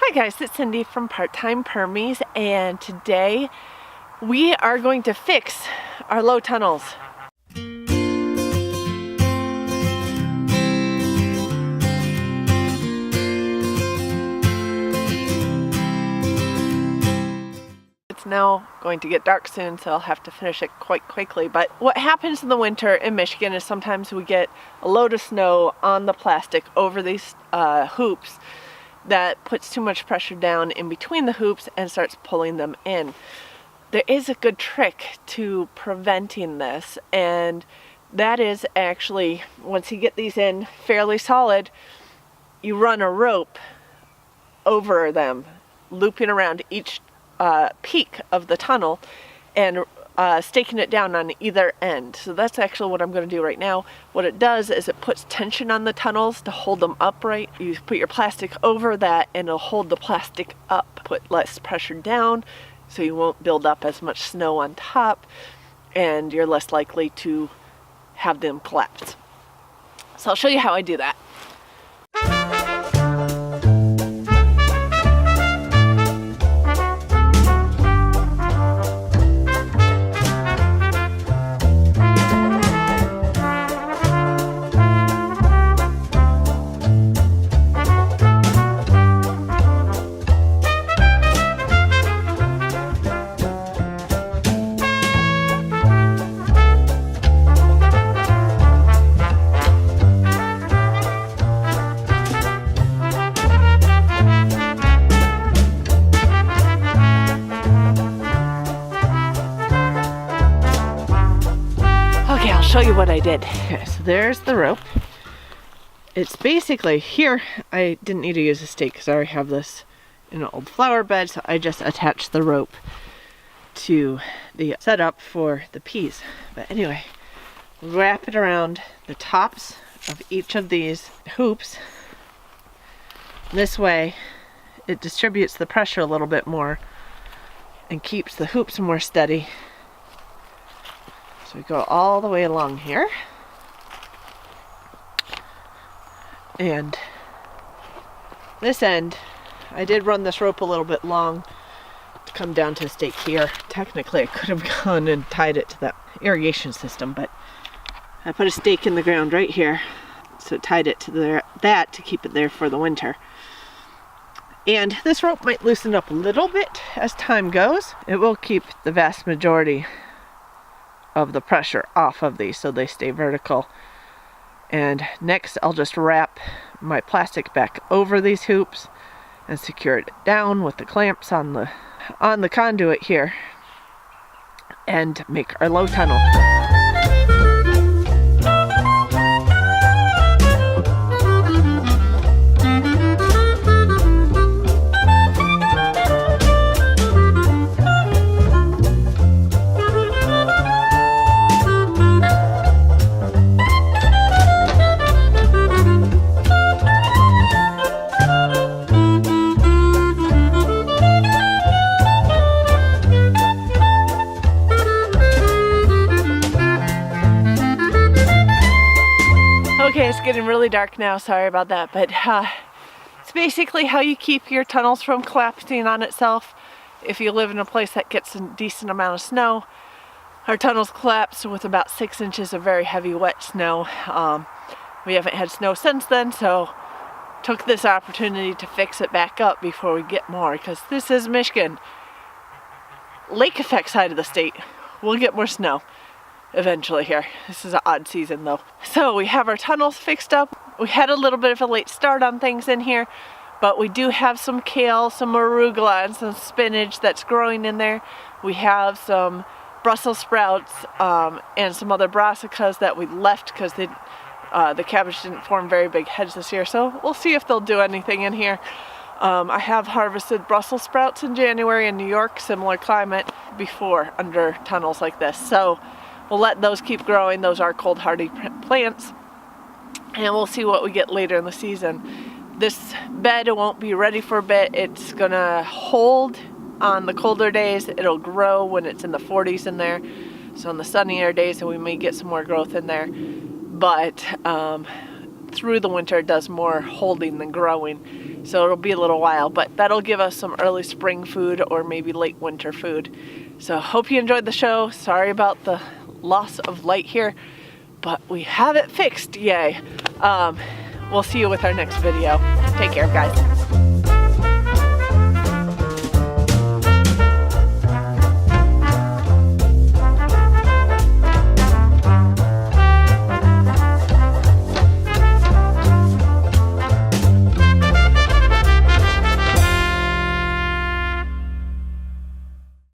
Hi guys, it's Cindy from Part-Time Permies, and today we are going to fix our low tunnels. It's now going to get dark soon, so I'll have to finish it quite quickly. But what happens in the winter in Michigan is sometimes we get a load of snow on the plastic over these hoops that puts too much pressure down in between the hoops and starts pulling them in. There is a good trick to preventing this, and that is actually, once you get these in fairly solid, you run a rope over them, looping around each peak of the tunnel and staking it down on either end. So that's actually what I'm going to do right now. What it does is it puts tension on the tunnels to hold them upright. You put your plastic over that and it'll hold the plastic up, put less pressure down so you won't build up as much snow on top and you're less likely to have them collapse. So I'll show you how I do that. Okay, I'll show you what I did. Okay, so there's the rope. It's basically, here I didn't need to use a stake because I already have this in an old flower bed, so I just attached the rope to the setup for the peas. But anyway, wrap it around the tops of each of these hoops. This way it distributes the pressure a little bit more and keeps the hoops more steady. So we go all the way along here, and this end, I did run this rope a little bit long to come down to a stake here. Technically I could have gone and tied it to that irrigation system, but I put a stake in the ground right here, so tied it to that to keep it there for the winter. And this rope might loosen up a little bit as time goes. It will keep the vast majority of the pressure off of these so they stay vertical. And next I'll just wrap my plastic back over these hoops and secure it down with the clamps on the conduit here and make our low tunnel. Okay, it's getting really dark now, sorry about that, but it's basically how you keep your tunnels from collapsing on itself. If you live in a place that gets a decent amount of snow, our tunnels collapsed with about 6 inches of very heavy wet snow. We haven't had snow since then, so took this opportunity to fix it back up before we get more, because this is Michigan. Lake effect side of the state, we'll get more snow eventually here. This is an odd season though. So we have our tunnels fixed up. We had a little bit of a late start on things in here, but we do have some kale, some arugula, and some spinach that's growing in there. We have some Brussels sprouts and some other brassicas that we left because the cabbage didn't form very big heads this year, so we'll see if they'll do anything in here. I have harvested Brussels sprouts in January in New York, similar climate, before under tunnels like this. So we'll let those keep growing. Those are cold hardy plants. And we'll see what we get later in the season. This bed won't be ready for a bit. It's gonna hold on the colder days. It'll grow when it's in the 40s in there. So on the sunnier days, we may get some more growth in there. But through the winter, it does more holding than growing. So it'll be a little while, but that'll give us some early spring food or maybe late winter food. So hope you enjoyed the show. Sorry about the loss of light here, but we have it fixed, yay. We'll see you with our next video. Take care, guys.